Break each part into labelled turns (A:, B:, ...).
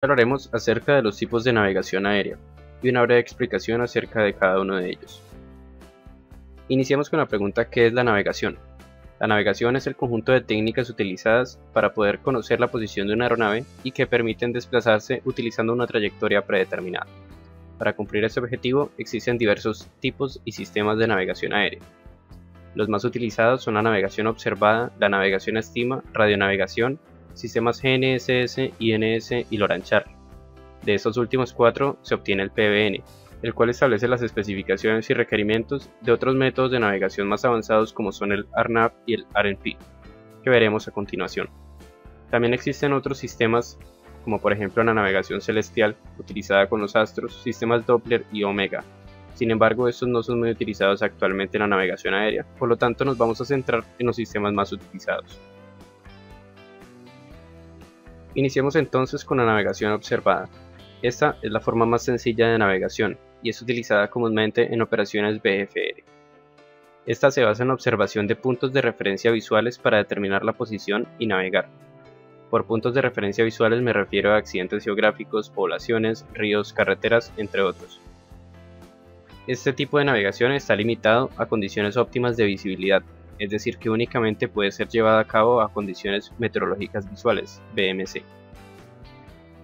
A: Hablaremos acerca de los tipos de navegación aérea y una breve explicación acerca de cada uno de ellos. Iniciemos con la pregunta: ¿qué es la navegación? La navegación es el conjunto de técnicas utilizadas para poder conocer la posición de una aeronave y que permiten desplazarse utilizando una trayectoria predeterminada. Para cumplir este objetivo existen diversos tipos y sistemas de navegación aérea. Los más utilizados son la navegación observada, la navegación a estima, radionavegación, sistemas GNSS, INS y LORAN-CHART. De estos últimos cuatro se obtiene el PBN, el cual establece las especificaciones y requerimientos de otros métodos de navegación más avanzados como son el ARNAV y el RNP, que veremos a continuación. También existen otros sistemas como por ejemplo la navegación celestial utilizada con los astros, sistemas Doppler y Omega. Sin embargo, estos no son muy utilizados actualmente en la navegación aérea, por lo tanto nos vamos a centrar en los sistemas más utilizados. Iniciemos entonces con la navegación observada. Esta es la forma más sencilla de navegación y es utilizada comúnmente en operaciones VFR. Esta se basa en la observación de puntos de referencia visuales para determinar la posición y navegar. Por puntos de referencia visuales me refiero a accidentes geográficos, poblaciones, ríos, carreteras, entre otros. Este tipo de navegación está limitado a condiciones óptimas de visibilidad, es decir que únicamente puede ser llevada a cabo a condiciones meteorológicas visuales, VMC.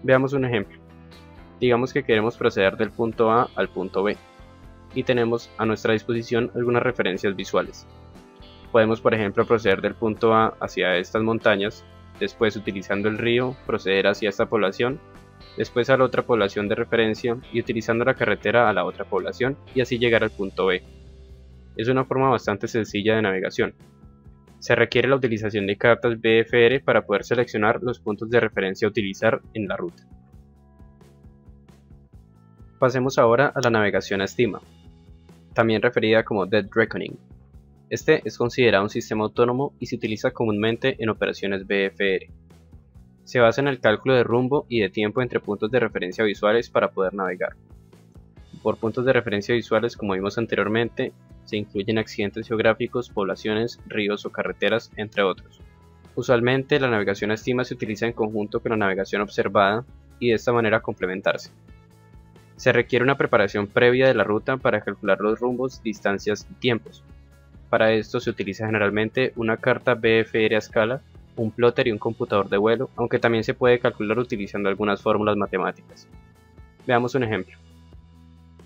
A: Veamos un ejemplo. Digamos que queremos proceder del punto A al punto B y tenemos a nuestra disposición algunas referencias visuales. Podemos por ejemplo proceder del punto A hacia estas montañas, después utilizando el río proceder hacia esta población, después a la otra población de referencia y utilizando la carretera a la otra población y así llegar al punto B. Es una forma bastante sencilla de navegación. Se requiere la utilización de cartas VFR para poder seleccionar los puntos de referencia a utilizar en la ruta. Pasemos ahora a la navegación a estima, también referida como Dead Reckoning. Este es considerado un sistema autónomo y se utiliza comúnmente en operaciones VFR. Se basa en el cálculo de rumbo y de tiempo entre puntos de referencia visuales para poder navegar. Por puntos de referencia visuales, como vimos anteriormente, se incluyen accidentes geográficos, poblaciones, ríos o carreteras, entre otros. Usualmente la navegación a estima se utiliza en conjunto con la navegación observada y de esta manera complementarse. Se requiere una preparación previa de la ruta para calcular los rumbos, distancias y tiempos. Para esto se utiliza generalmente una carta VFR a escala, un plotter y un computador de vuelo, aunque también se puede calcular utilizando algunas fórmulas matemáticas. Veamos un ejemplo.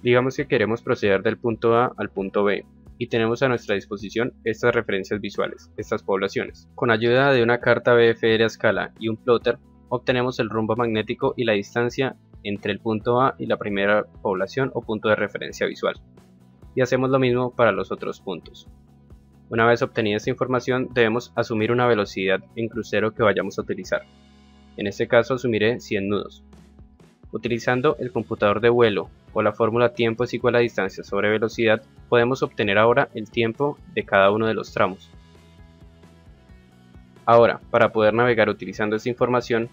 A: Digamos que queremos proceder del punto A al punto B y tenemos a nuestra disposición estas referencias visuales, estas poblaciones. Con ayuda de una carta VFR a escala y un plotter obtenemos el rumbo magnético y la distancia entre el punto A y la primera población o punto de referencia visual. Y hacemos lo mismo para los otros puntos. Una vez obtenida esta información debemos asumir una velocidad en crucero que vayamos a utilizar. En este caso asumiré 100 nudos. Utilizando el computador de vuelo o la fórmula tiempo es igual a distancia sobre velocidad, podemos obtener ahora el tiempo de cada uno de los tramos. Ahora, para poder navegar utilizando esta información,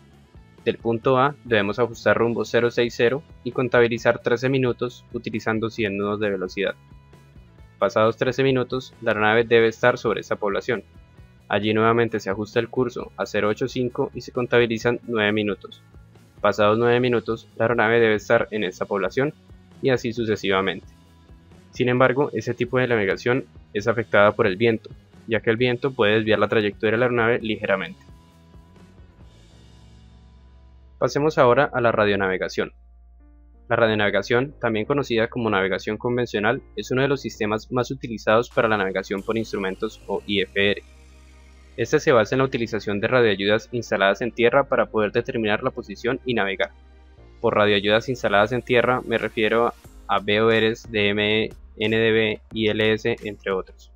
A: del punto A debemos ajustar rumbo 060 y contabilizar 13 minutos utilizando 100 nudos de velocidad. Pasados 13 minutos, la aeronave debe estar sobre esta población. Allí nuevamente se ajusta el curso a 085 y se contabilizan 9 minutos. Pasados 9 minutos, la aeronave debe estar en esta población y así sucesivamente. Sin embargo, ese tipo de navegación es afectada por el viento, ya que el viento puede desviar la trayectoria de la aeronave ligeramente. Pasemos ahora a la radionavegación. La radionavegación, también conocida como navegación convencional, es uno de los sistemas más utilizados para la navegación por instrumentos o IFR. Este se basa en la utilización de radioayudas instaladas en tierra para poder determinar la posición y navegar. Por radioayudas instaladas en tierra me refiero a VORs, DME, NDB, ILS, entre otros.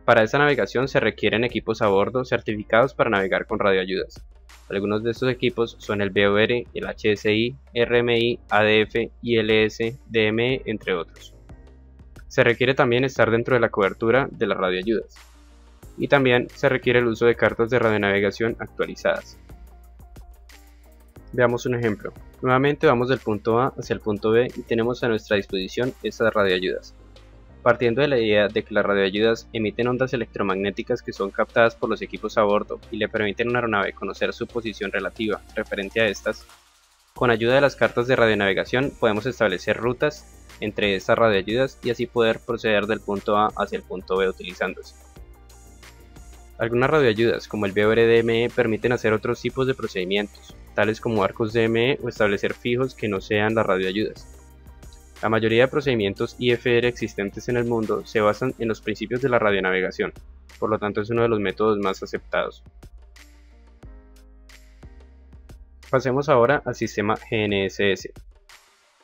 A: Para esta navegación se requieren equipos a bordo certificados para navegar con radioayudas. Algunos de estos equipos son el VOR, el HSI, RMI, ADF, ILS, DME, entre otros. Se requiere también estar dentro de la cobertura de las radioayudas. Y también se requiere el uso de cartas de radionavegación actualizadas. Veamos un ejemplo. Nuevamente vamos del punto A hacia el punto B y tenemos a nuestra disposición estas radioayudas. Partiendo de la idea de que las radioayudas emiten ondas electromagnéticas que son captadas por los equipos a bordo y le permiten a una aeronave conocer su posición relativa referente a estas, con ayuda de las cartas de radionavegación podemos establecer rutas entre estas radioayudas y así poder proceder del punto A hacia el punto B utilizándolas. Algunas radioayudas, como el VOR-DME, permiten hacer otros tipos de procedimientos, tales como arcos DME o establecer fijos que no sean las radioayudas. La mayoría de procedimientos IFR existentes en el mundo se basan en los principios de la radionavegación, por lo tanto es uno de los métodos más aceptados. Pasemos ahora al sistema GNSS.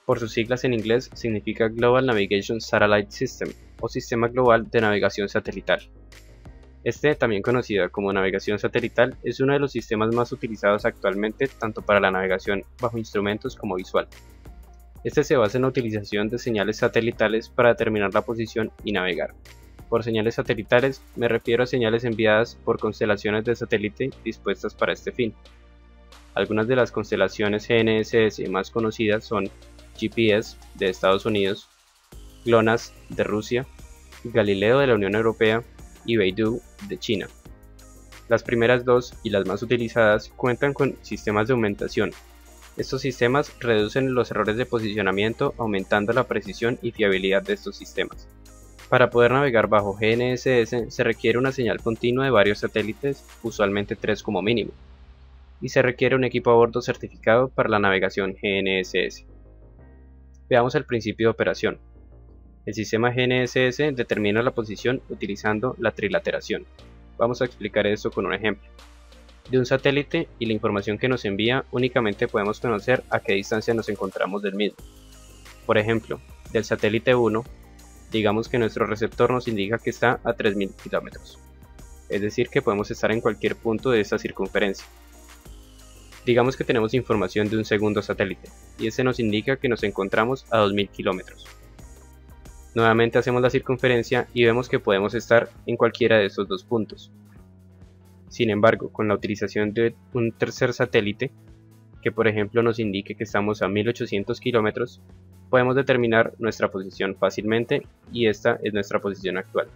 A: Por sus siglas en inglés significa Global Navigation Satellite System o Sistema Global de Navegación Satelital. Este, también conocido como navegación satelital, es uno de los sistemas más utilizados actualmente tanto para la navegación bajo instrumentos como visual. Este se basa en la utilización de señales satelitales para determinar la posición y navegar. Por señales satelitales me refiero a señales enviadas por constelaciones de satélite dispuestas para este fin. Algunas de las constelaciones GNSS más conocidas son GPS de Estados Unidos, GLONASS de Rusia, Galileo de la Unión Europea y Beidou de China. Las primeras dos y las más utilizadas cuentan con sistemas de aumentación. Estos sistemas reducen los errores de posicionamiento aumentando la precisión y fiabilidad de estos sistemas. Para poder navegar bajo GNSS se requiere una señal continua de varios satélites, usualmente 3 como mínimo, y se requiere un equipo a bordo certificado para la navegación GNSS. Veamos el principio de operación. El sistema GNSS determina la posición utilizando la trilateración. Vamos a explicar esto con un ejemplo. De un satélite y la información que nos envía únicamente podemos conocer a qué distancia nos encontramos del mismo. Por ejemplo, del satélite 1, digamos que nuestro receptor nos indica que está a 3000 km, es decir que podemos estar en cualquier punto de esta circunferencia. Digamos que tenemos información de un segundo satélite, y este nos indica que nos encontramos a 2000 km. Nuevamente hacemos la circunferencia y vemos que podemos estar en cualquiera de estos dos puntos. Sin embargo, con la utilización de un tercer satélite, que por ejemplo nos indique que estamos a 1800 km, podemos determinar nuestra posición fácilmente y esta es nuestra posición actual.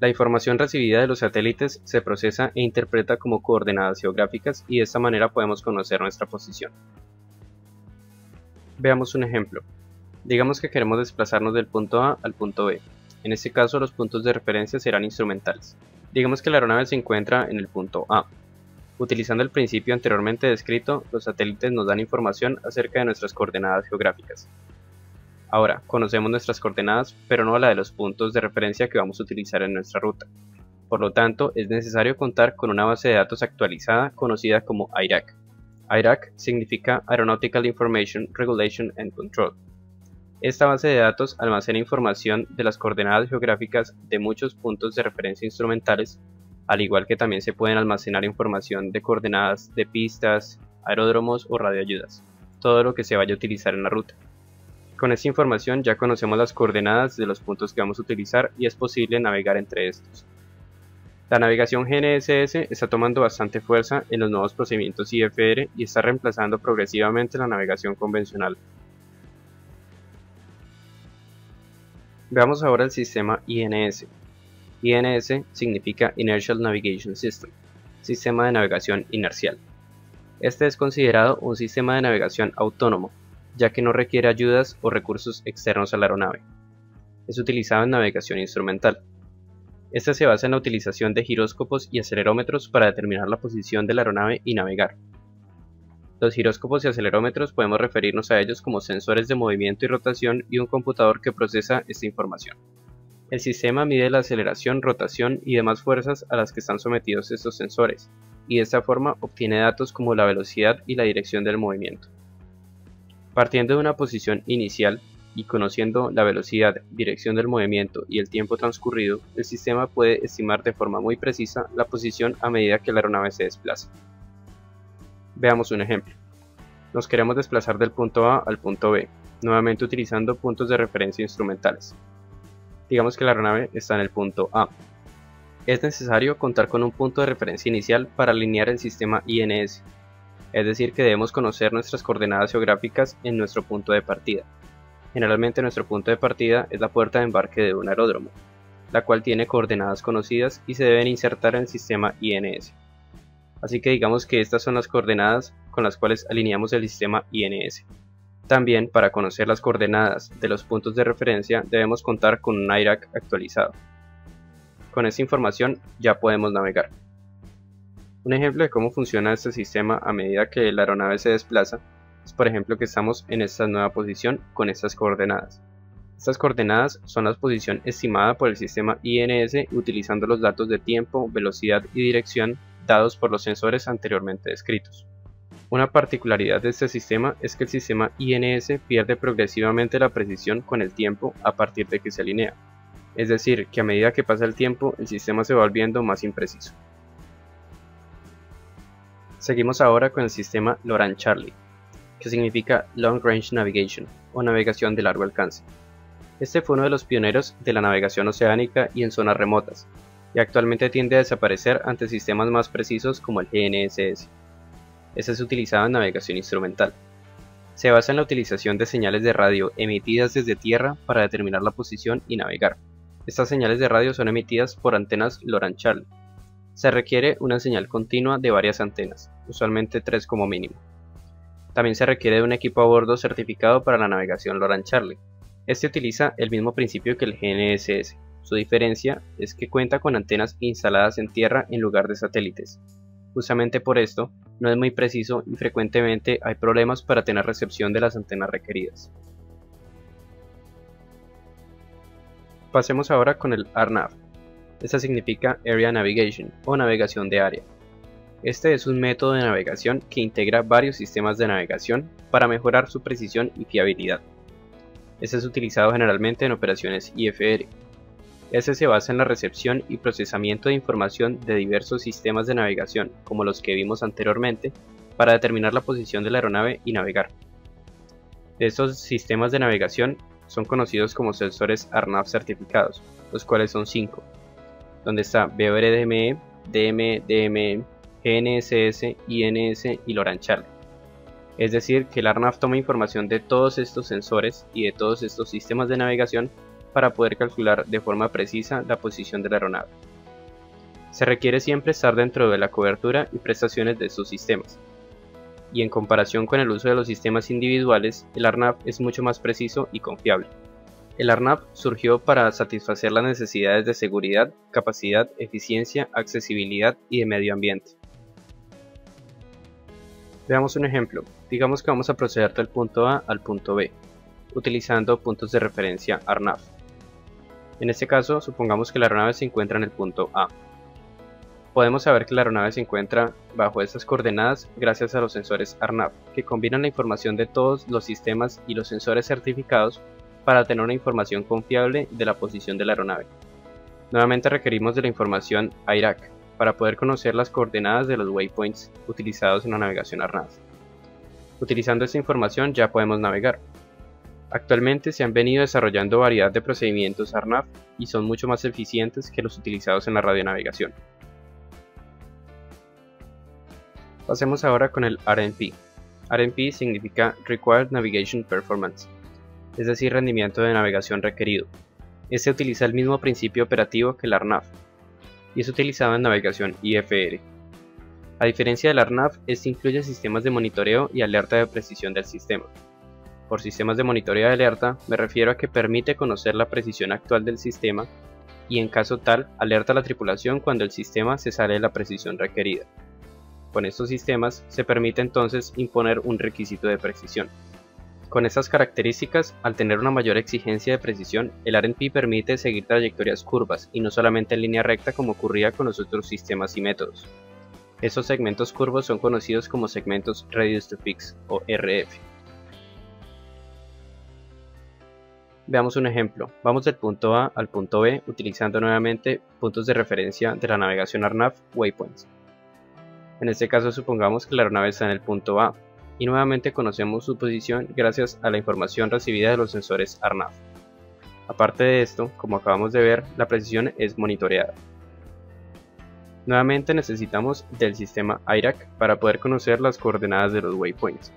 A: La información recibida de los satélites se procesa e interpreta como coordenadas geográficas y de esta manera podemos conocer nuestra posición. Veamos un ejemplo. Digamos que queremos desplazarnos del punto A al punto B. En este caso los puntos de referencia serán instrumentales. Digamos que la aeronave se encuentra en el punto A. Utilizando el principio anteriormente descrito, los satélites nos dan información acerca de nuestras coordenadas geográficas. Ahora, conocemos nuestras coordenadas, pero no la de los puntos de referencia que vamos a utilizar en nuestra ruta. Por lo tanto, es necesario contar con una base de datos actualizada conocida como AIRAC. AIRAC significa Aeronautical Information Regulation and Control. Esta base de datos almacena información de las coordenadas geográficas de muchos puntos de referencia instrumentales, al igual que también se pueden almacenar información de coordenadas de pistas, aeródromos o radioayudas, todo lo que se vaya a utilizar en la ruta. Con esta información ya conocemos las coordenadas de los puntos que vamos a utilizar y es posible navegar entre estos. La navegación GNSS está tomando bastante fuerza en los nuevos procedimientos IFR y está reemplazando progresivamente la navegación convencional. Veamos ahora el sistema INS. INS significa Inertial Navigation System, sistema de navegación inercial. Este es considerado un sistema de navegación autónomo, ya que no requiere ayudas o recursos externos a la aeronave. Es utilizado en navegación instrumental. Este se basa en la utilización de giróscopos y acelerómetros para determinar la posición de la aeronave y navegar. Los giróscopos y acelerómetros podemos referirnos a ellos como sensores de movimiento y rotación y un computador que procesa esta información. El sistema mide la aceleración, rotación y demás fuerzas a las que están sometidos estos sensores, y de esta forma obtiene datos como la velocidad y la dirección del movimiento. Partiendo de una posición inicial y conociendo la velocidad, dirección del movimiento y el tiempo transcurrido, el sistema puede estimar de forma muy precisa la posición a medida que la aeronave se desplaza. Veamos un ejemplo. Nos queremos desplazar del punto A al punto B, nuevamente utilizando puntos de referencia instrumentales. Digamos que la aeronave está en el punto A. Es necesario contar con un punto de referencia inicial para alinear el sistema INS, es decir que debemos conocer nuestras coordenadas geográficas en nuestro punto de partida. Generalmente nuestro punto de partida es la puerta de embarque de un aeródromo, la cual tiene coordenadas conocidas y se deben insertar en el sistema INS. Así que digamos que estas son las coordenadas con las cuales alineamos el sistema INS. También, para conocer las coordenadas de los puntos de referencia, debemos contar con un IRAC actualizado. Con esta información ya podemos navegar. Un ejemplo de cómo funciona este sistema a medida que la aeronave se desplaza es, por ejemplo, que estamos en esta nueva posición con estas coordenadas. Estas coordenadas son la posición estimada por el sistema INS utilizando los datos de tiempo, velocidad y dirección dados por los sensores anteriormente descritos. Una particularidad de este sistema es que el sistema INS pierde progresivamente la precisión con el tiempo a partir de que se alinea. Es decir, que a medida que pasa el tiempo, el sistema se va volviendo más impreciso. Seguimos ahora con el sistema Loran-Charlie, que significa Long Range Navigation, o navegación de largo alcance. Este fue uno de los pioneros de la navegación oceánica y en zonas remotas, y actualmente tiende a desaparecer ante sistemas más precisos como el GNSS. Este es utilizado en navegación instrumental. Se basa en la utilización de señales de radio emitidas desde tierra para determinar la posición y navegar. Estas señales de radio son emitidas por antenas Loran-Charlie. Se requiere una señal continua de varias antenas, usualmente 3 como mínimo. También se requiere de un equipo a bordo certificado para la navegación Loran-Charlie. Este utiliza el mismo principio que el GNSS. Su diferencia es que cuenta con antenas instaladas en tierra en lugar de satélites. Justamente por esto, no es muy preciso y frecuentemente hay problemas para tener recepción de las antenas requeridas. Pasemos ahora con el ARNAV. Esta significa Area Navigation o navegación de área. Este es un método de navegación que integra varios sistemas de navegación para mejorar su precisión y fiabilidad. Este es utilizado generalmente en operaciones IFR. Este se basa en la recepción y procesamiento de información de diversos sistemas de navegación, como los que vimos anteriormente, para determinar la posición de la aeronave y navegar. Estos sistemas de navegación son conocidos como sensores ARNAV certificados, los cuales son 5, donde está BORDME, DME, DME, GNSS, INS y Loran-Charlie. Es decir, que el ARNAV toma información de todos estos sensores y de todos estos sistemas de navegación para poder calcular de forma precisa la posición de la aeronave. Se requiere siempre estar dentro de la cobertura y prestaciones de estos sistemas, y en comparación con el uso de los sistemas individuales, el ARNAV es mucho más preciso y confiable. El ARNAV surgió para satisfacer las necesidades de seguridad, capacidad, eficiencia, accesibilidad y de medio ambiente. Veamos un ejemplo. Digamos que vamos a proceder del punto A al punto B, utilizando puntos de referencia ARNAV. En este caso, supongamos que la aeronave se encuentra en el punto A. Podemos saber que la aeronave se encuentra bajo estas coordenadas gracias a los sensores ARNAV, que combinan la información de todos los sistemas y los sensores certificados para tener una información confiable de la posición de la aeronave. Nuevamente requerimos de la información IRAC para poder conocer las coordenadas de los waypoints utilizados en la navegación ARNAV. Utilizando esta información ya podemos navegar. Actualmente se han venido desarrollando variedad de procedimientos ARNAV y son mucho más eficientes que los utilizados en la radionavegación. Pasemos ahora con el RNP. RNP significa Required Navigation Performance, es decir, rendimiento de navegación requerido. Este utiliza el mismo principio operativo que el ARNAV y es utilizado en navegación IFR. A diferencia del ARNAV, este incluye sistemas de monitoreo y alerta de precisión del sistema. Por sistemas de monitoreo y alerta me refiero a que permite conocer la precisión actual del sistema y en caso tal alerta a la tripulación cuando el sistema se sale de la precisión requerida. Con estos sistemas se permite entonces imponer un requisito de precisión. Con estas características, al tener una mayor exigencia de precisión, el RNP permite seguir trayectorias curvas y no solamente en línea recta como ocurría con los otros sistemas y métodos. Estos segmentos curvos son conocidos como segmentos Reduced to Fix o RF. Veamos un ejemplo. Vamos del punto A al punto B utilizando nuevamente puntos de referencia de la navegación ARNAV Waypoints. En este caso supongamos que la aeronave está en el punto A y nuevamente conocemos su posición gracias a la información recibida de los sensores ARNAV. Aparte de esto, como acabamos de ver, la precisión es monitoreada. Nuevamente necesitamos del sistema IRAC para poder conocer las coordenadas de los waypoints.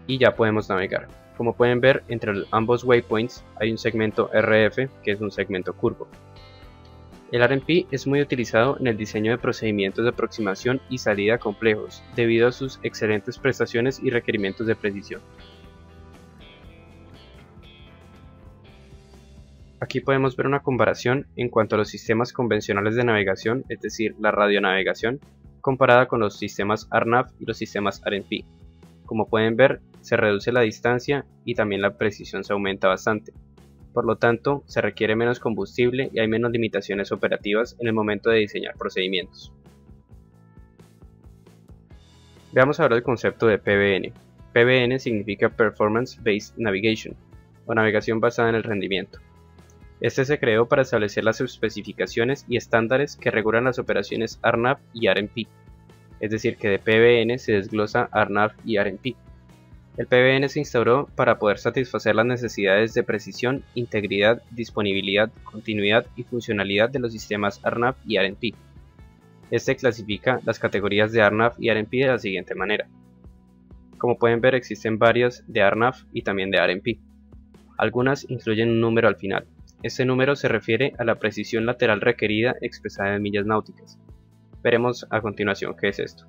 A: Y ya podemos navegar. Como pueden ver, entre ambos waypoints hay un segmento RF, que es un segmento curvo. El RMP es muy utilizado en el diseño de procedimientos de aproximación y salida complejos, debido a sus excelentes prestaciones y requerimientos de precisión. Aquí podemos ver una comparación en cuanto a los sistemas convencionales de navegación, es decir, la radionavegación, comparada con los sistemas ARNAV y los sistemas RMP. Como pueden ver, se reduce la distancia y también la precisión se aumenta bastante. Por lo tanto, se requiere menos combustible y hay menos limitaciones operativas en el momento de diseñar procedimientos. Veamos ahora el concepto de PBN. PBN significa Performance Based Navigation, o navegación basada en el rendimiento. Este se creó para establecer las especificaciones y estándares que regulan las operaciones ARNAV y RMP, es decir que de PBN se desglosa ARNAV y RMP. El PBN se instauró para poder satisfacer las necesidades de precisión, integridad, disponibilidad, continuidad y funcionalidad de los sistemas ARNAV y RMP. Este clasifica las categorías de ARNAV y RMP de la siguiente manera. Como pueden ver, existen varias de ARNAV y también de RMP. Algunas incluyen un número al final. Este número se refiere a la precisión lateral requerida expresada en millas náuticas. Veremos a continuación qué es esto.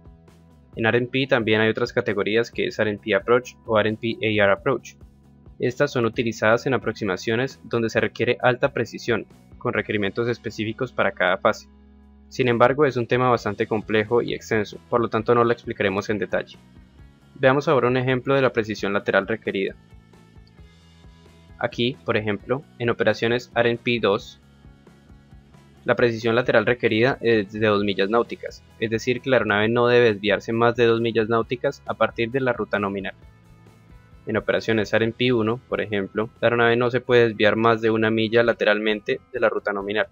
A: En RMP también hay otras categorías que es RMP Approach o RMP AR Approach. Estas son utilizadas en aproximaciones donde se requiere alta precisión, con requerimientos específicos para cada fase. Sin embargo, es un tema bastante complejo y extenso, por lo tanto no lo explicaremos en detalle. Veamos ahora un ejemplo de la precisión lateral requerida. Aquí, por ejemplo, en operaciones RMP2, la precisión lateral requerida es de 2 millas náuticas, es decir que la aeronave no debe desviarse más de 2 millas náuticas a partir de la ruta nominal. En operaciones RMP1, por ejemplo, la aeronave no se puede desviar más de 1 milla lateralmente de la ruta nominal.